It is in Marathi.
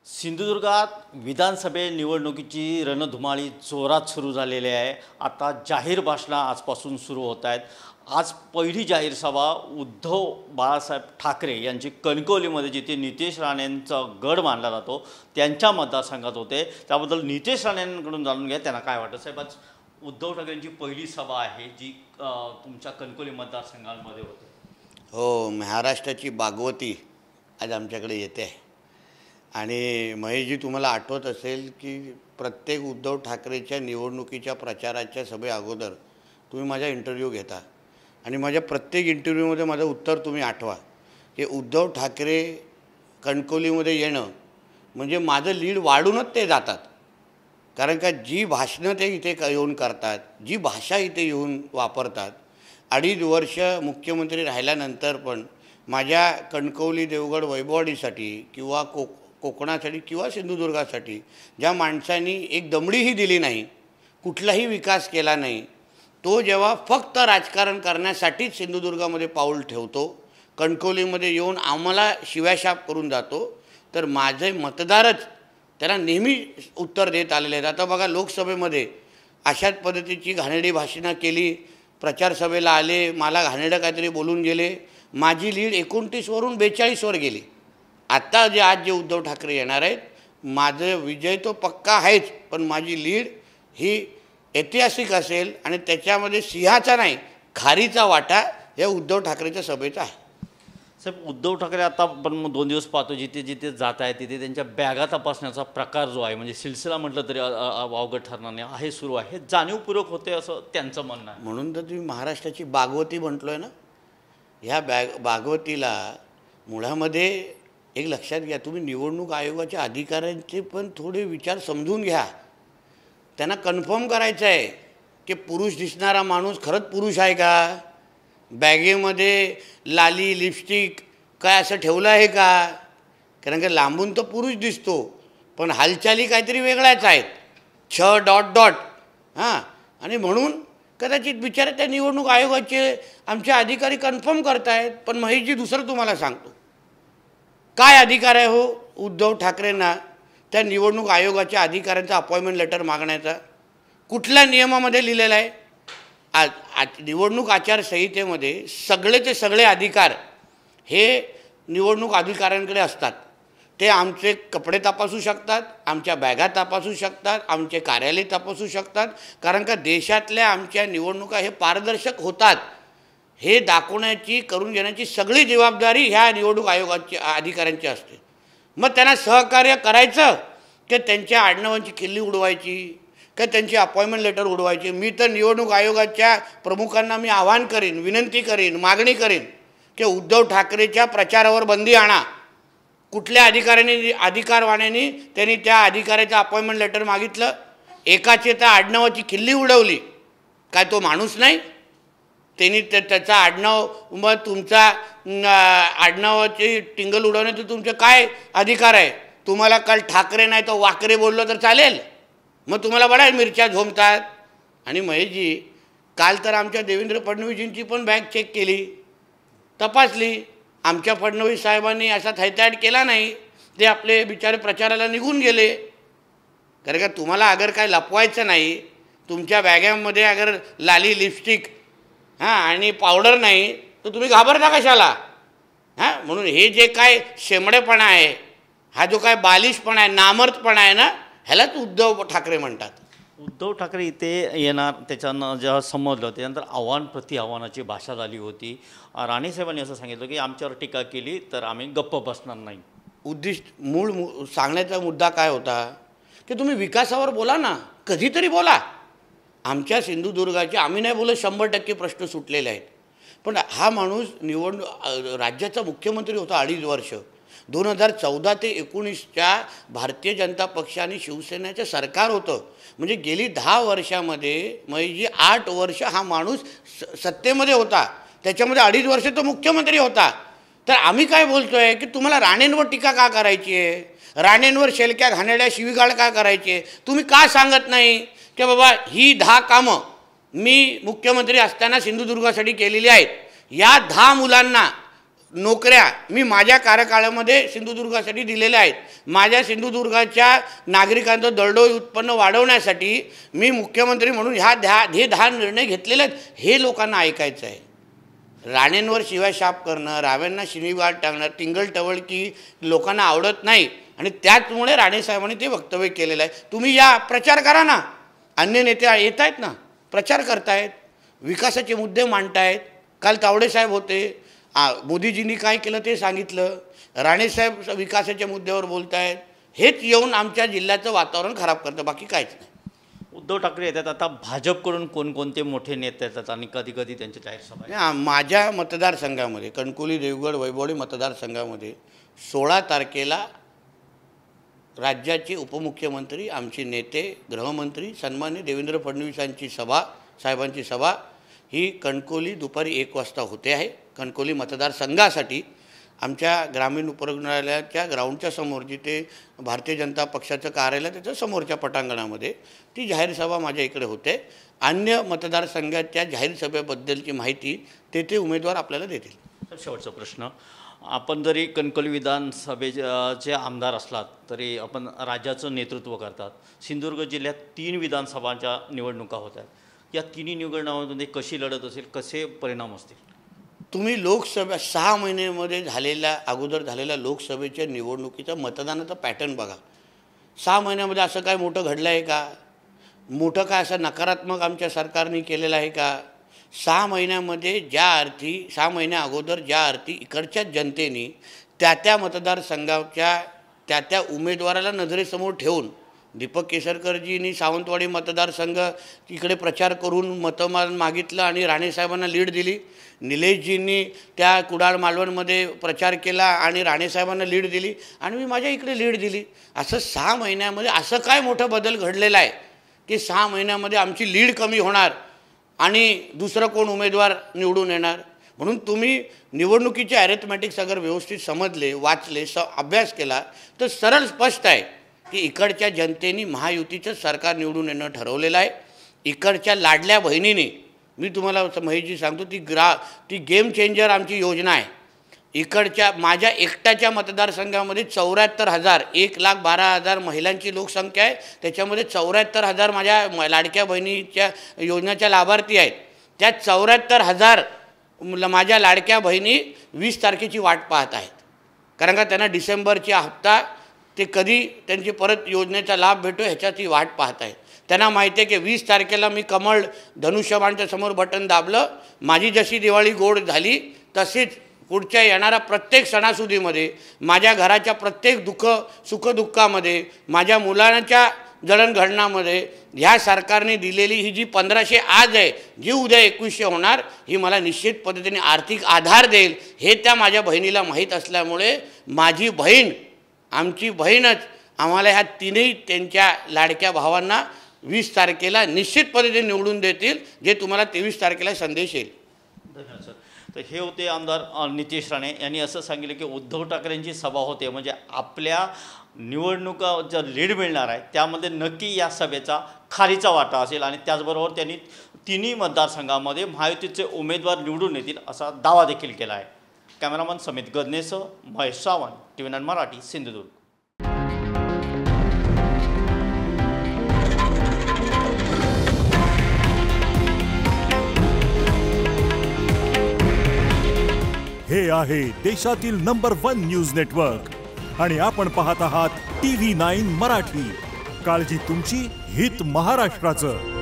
सिंधुदुर्गात विधानसभे निवडणुकीची रणधुमाळी जोरात सुरू झालेली आहे। आता जाहीर भाषणं आजपासून सुरू होत आहेत। आज पहिली जाहीर सभा उद्धव बाळासाहेब ठाकरे यांची कणकवलीमध्ये जिथे नितेश राणेंचा गड मानला जातो त्यांच्या मतदारसंघात होते। त्याबद्दल नितेश राणेंकडून जाणून घ्या त्यांना काय वाटतं। साहेब, आज उद्धव ठाकरेंची पहिली सभा आहे जी तुमच्या कणकवली मतदारसंघामध्ये होते। हो, महाराष्ट्राची भागवती आज आमच्याकडे येते आहे। आणि महेशजी, तुम्हाला आठवत असेल की प्रत्येक उद्धव ठाकरेच्या निवडणुकीच्या प्रचाराच्या सभे अगोदर तुम्ही माझा इंटरव्ह्यू घेता आणि माझ्या प्रत्येक इंटरव्ह्यूमध्ये माझं उत्तर तुम्ही आठवा की उद्धव ठाकरे कणकवलीमध्ये येणं म्हणजे माझं लीड वाढूनच ते जातात। कारण का जी भाषणं ते इथे येऊन करतात, जी भाषा इथे येऊन वापरतात, 2.5 वर्ष मुख्यमंत्री राहिल्यानंतर पण माझ्या कणकवली देवगड वैभववाडीसाठी किंवा कोकणासाठी किंवा सिंधुदुर्गासाठी ज्या माणसांनी एक दमडीही दिली नाही, कुठलाही विकास केला नाही, तो जेव्हा फक्त राजकारण करण्यासाठीच सिंधुदुर्गामध्ये पाऊल ठेवतो, कणकवलीमध्ये येऊन आम्हाला शिव्याशाप करून जातो, तर माझे मतदारच त्याला नेहमी उत्तर देत आलेले आहेत। आता बघा, लोकसभेमध्ये अशाच पद्धतीची घाणेरडी भाषणं केली, प्रचारसभेला आले, मला घाणेरडं काहीतरी बोलून गेले, माझी लीड 29 वरून 42 वर गेली। आता आज जे उद्धव ठाकरे येणार आहेत, माझं विजय तो पक्का आहेच, पण माझी लीड ही ऐतिहासिक असेल आणि त्याच्यामध्ये सिंहाचा नाही खारीचा वाटा या उद्धव ठाकरेच्या सभेचा आहे। साहेब, उद्धव ठाकरे आता पण 2 दिवस पाहतो जिथे जिथे जात आहे तिथे त्यांच्या बॅगा तपासण्याचा प्रकार जो आहे, म्हणजे सिलसिला म्हटलं तरी वावगं ठरणार नाही, आहे सुरू आहे, हे जाणीवपूर्वक होते असं त्यांचं म्हणणं आहे। म्हणून तर तुम्ही महाराष्ट्राची भागवती म्हटलोय ना। ह्या भागवतीला मुळामध्ये एक लक्षात घ्या, तुम्ही निवडणूक आयोगाच्या अधिकाऱ्यांचे पण थोडे विचार समजून घ्या। त्यांना कन्फर्म करायचं आहे की पुरुष दिसणारा माणूस खरंच पुरुष आहे का, बॅगेमध्ये लाली लिपस्टिक काय असं ठेवलं आहे का। कारण की लांबून तो पुरुष दिसतो पण हालचाली काहीतरी वेगळ्याच आहेत, .. हां। आणि म्हणून कदाचित बिचारे त्या निवडणूक आयोगाचे आमचे अधिकारी कन्फर्म करतायत। पण महेशजी, दुसरं तुम्हाला सांगतो, काय अधिकार आहे हो उद्धव ठाकरेंना त्या निवडणूक आयोगाच्या अधिकाऱ्यांचा अपॉइंटमेंट लेटर मागण्याचा? कुठल्या नियमामध्ये लिहिलेलं आहे? निवडणूक आचारसंहितेमध्ये सगळेचे सगळे अधिकार हे निवडणूक अधिकाऱ्यांकडे असतात। ते आमचे कपडे तपासू शकतात, आमच्या बॅगा तपासू शकतात, आमचे कार्यालय तपासू शकतात। कारण का देशातल्या आमच्या निवडणुका हे पारदर्शक होतात हे दाखवण्याची, करून घेण्याची सगळी जबाबदारी ह्या निवडणूक आयोगाच्या अधिकाऱ्यांची असते। मग त्यांना सहकार्य करायचं की त्यांच्या आडनावांची खिल्ली उडवायची, का त्यांची अपॉइंटमेंट लेटर उडवायची? मी तर निवडणूक आयोगाच्या प्रमुखांना मी आवाहन करीन, विनंती करीन, मागणी करीन की उद्धव ठाकरेच्या प्रचारावर बंदी आणा। कुठल्या अधिकाऱ्यांनी, अधिकारवाण्याने त्यांनी त्या अधिकाऱ्याचं अपॉइंटमेंट लेटर मागितलं, एकाचे त्या आडनावाची खिल्ली उडवली, काय तो माणूस नाही? त्यांनी त्याचा आडनाव, मग तुमचा आडनावाची टिंगल उडवण्याचं तुमचं काय अधिकार आहे? तुम्हाला काल ठाकरे नाही तर वाकरे बोललो तर चालेल? मग तुम्हाला बऱ्याच मिरच्या झोमतात। आणि महेशजी, काल तर आमच्या देवेंद्र फडणवीसजींची पण बॅग चेक केली, तपासली, आमच्या फडणवीस साहेबांनी असा थैताट केला नाही, ते आपले बिचारे प्रचाराला निघून गेले। कारण का तुम्हाला अगर काय लपवायचं नाही, तुमच्या बॅगामध्ये अगर लाली लिपस्टिक आणि पावडर नाही तर तुम्ही घाबरता कशाला? म्हणून हे जे काय शेमडेपणा आहे, हा जो काय बालिशपणा आहे, नामर्दपणा आहे ना, ह्यालाच उद्धव ठाकरे म्हणतात। उद्धव ठाकरे इथे येणार त्याच्यानं जेव्हा समजलं त्यानंतर आव्हान प्रति आव्हानाची भाषा झाली होती। राणेसाहेबांनी असं सांगितलं की आमच्यावर टीका केली तर आम्ही गप्प बसणार नाही। मूळ सांगण्याचा मुद्दा काय होता की तुम्ही विकासावर बोला ना, कधीतरी बोला। आमच्या सिंधुदुर्गाचे आम्ही नाही बोलत 100% प्रश्न सुटलेले आहेत, पण हा माणूस राज्याचा मुख्यमंत्री होता 2.5 वर्ष। 2014 ते 19च्या भारतीय जनता पक्ष आणि शिवसेनेचं सरकार होतं, म्हणजे गेली 10 वर्षामध्ये महेशजी 8 वर्ष हा माणूस सत्तेमध्ये होता, त्याच्यामध्ये 2.5 वर्ष तो मुख्यमंत्री होता। तर आम्ही काय बोलतोय की तुम्हाला राणेंवर टीका का करायची आहे? राणेंवर शेलक्या घाणेरड्या शिवीगाळ का करायची आहे? तुम्ही का सांगत नाही की बाबा ही 10 कामं मी मुख्यमंत्री असताना सिंधुदुर्गासाठी केलेली आहेत, या 10 मुलांना नोकऱ्या मी माझ्या कार्यकाळामध्ये सिंधुदुर्गासाठी दिलेल्या आहेत. माझ्या सिंधुदुर्गाच्या नागरिकांचं दरडोई उत्पन्न वाढवण्यासाठी मी मुख्यमंत्री म्हणून हे 10 निर्णय घेतलेले आहेत. हे लोकांना ऐकायचं आहे. राणेंवर शिवाशाप करणं, राव्यांना शिवीगाळ टाकणं, टिंगलटवळकी लोकांना आवडत नाही आणि त्याचमुळे राणेसाहेबांनी ते वक्तव्य केलेलं आहे. तुम्ही या प्रचार करा ना. अन्य नेते येत आहेत ना, प्रचार करतायत, विकासाचे मुद्दे मांडतायत. काल तावडे साहेब होते, मोदीजींनी काय केलं ते सांगितलं. राणेसाहेब विकासाच्या मुद्द्यावर बोलत आहेत. हेच येऊन आमच्या जिल्ह्याचं वातावरण खराब करतं, बाकी काहीच नाही. उद्धव ठाकरे येतात, आता भाजपकडून कोणकोणते मोठे नेते येतात आणि कधी कधी त्यांचे जाहीर सभा? माझ्या मतदारसंघामध्ये कणकवली, देवगड, वैभववाडी मतदारसंघामध्ये 16 तारखेला राज्याचे उपमुख्यमंत्री, आमचे नेते, गृहमंत्री सन्माननीय देवेंद्र फडणवीसांची साहेबांची सभा ही कणकवली दुपारी 1 वाजता होते आहे. कणकवली मतदारसंघासाठी आमच्या ग्रामीण उपरुग्णालयाच्या ग्राउंडच्या समोर, जिथे भारतीय जनता पक्षाचं कार्यालय त्याच्या समोरच्या पटांगणामध्ये ती जाहीर सभा माझ्या इकडे होते. अन्य मतदारसंघाच्या जाहीर सभेबद्दलची माहिती तेथे उमेदवार आपल्याला देतील. शेवटचा प्रश्न, आपण जरी कणकवली विधानसभेचे आमदार असलात तरी आपण राज्याचं नेतृत्व करतात. सिंधुदुर्ग जिल्ह्यात 3 विधानसभांच्या निवडणुका होत आहेत. या तिन्ही निवडणुकांमध्ये कशी लढत असेल, कसे परिणाम असतील? तुम्ही लोकसभा 6 महिन्यामध्ये अगोदर झालेल्या लोकसभेच्या निवडणुकीचा मतदानाचा पॅटर्न बघा. 6 महिन्यामध्ये असं काय मोठं घडलं आहे का? मोठं काय असं नकारात्मक आमच्या सरकारने केलेलं आहे का? 6 महिन्यामध्ये 6 महिन्या अगोदर ज्या अर्थी इकडच्या जनतेने त्या मतदारसंघाच्या त्या उमेदवाराला नजरेसमोर ठेवून, दीपक केसरकरजींनी सावंतवाडी मतदारसंघ इकडे प्रचार करून मतदान मागितलं आणि राणेसाहेबांना लीड दिली. निलेशजींनी त्या कुडाळ मालवणमध्ये प्रचार केला आणि राणेसाहेबांना लीड दिली आणि मी माझ्या इकडे लीड दिली. असं 6 महिन्यामध्ये असं काय मोठा बदल घडलेला आहे की 6 महिन्यामध्ये आमची लीड कमी होणार आणि दुसरं कोण उमेदवार निवडून येणार? म्हणून तुम्ही निवडणुकीचे ॲरिथमॅटिक्स अगर व्यवस्थित समजले, वाचले, अभ्यास केला तर सरळ स्पष्ट आहे की इकडच्या जनतेने महायुतीचं सरकार निवडून येणं ठरवलेलं आहे. इकडच्या लाडल्या बहिणीने, मी तुम्हाला महेशजी सांगतो, ती गेम चेंजर आमची योजना आहे. इकडच्या माझ्या एकट्याच्या मतदारसंघामध्ये 74,000 1,12,000 महिलांची लोकसंख्या आहे. त्याच्यामध्ये 74,000 माझ्या लाडक्या बहिणीच्या योजनेच्या लाभार्थी आहेत. त्या 74,000 माझ्या लाडक्या बहिणी 20 तारखेची वाट पाहत आहेत. कारण का त्यांना डिसेंबरचा हप्ता ते कधी त्यांची परत योजनेचा लाभ भेटो ह्याच्याची वाट पाहत आहेत. त्यांना माहिती आहे की 20 तारखेला मी कमळ धनुष्यबाणच्या समोर बटन दाबलं, माझी जशी दिवाळी गोड झाली तशीच पुढच्या येणाऱ्या प्रत्येक सणासुदीमध्ये, माझ्या घराच्या प्रत्येक सुखदुःखामध्ये, माझ्या मुलांच्या जडणघडणामध्ये ह्या सरकारने दिलेली ही जी 1500 आज आहे, जी उद्या 2100 होणार, ही मला निश्चित पद्धतीने आर्थिक आधार देईल. हे त्या माझ्या बहिणीला माहीत असल्यामुळे माझी बहीण, आमची बहीणच आम्हाला ह्या तीनही त्यांच्या लाडक्या भावांना 20 तारखेला निश्चित पद्धतीने निवडून देतील, जे तुम्हाला 23 तारखेला संदेश येईल. धन्यवाद सर. तर हे होते आमदार नितेश राणे यांनी असं सांगितलं की उद्धव ठाकरेंची सभा होते म्हणजे आपल्या निवडणुका ज्या लीड मिळणार आहे त्यामध्ये नक्की या सभेचा खारीचा वाटा असेल आणि त्याचबरोबर त्यांनी तिन्ही मतदारसंघामध्ये महायुतीचे उमेदवार निवडून येतील असा दावा देखील केला आहे. कॅमेरामन समित गदनेसह महेश सावंत, TV9 मराठी, सिंधुदुर्ग. हे आहे देशातील नंबर 1 न्यूज नेटवर्क आणि आपण पाहत आहात TV9 मराठी. काळजी तुमची, हित महाराष्ट्राचं.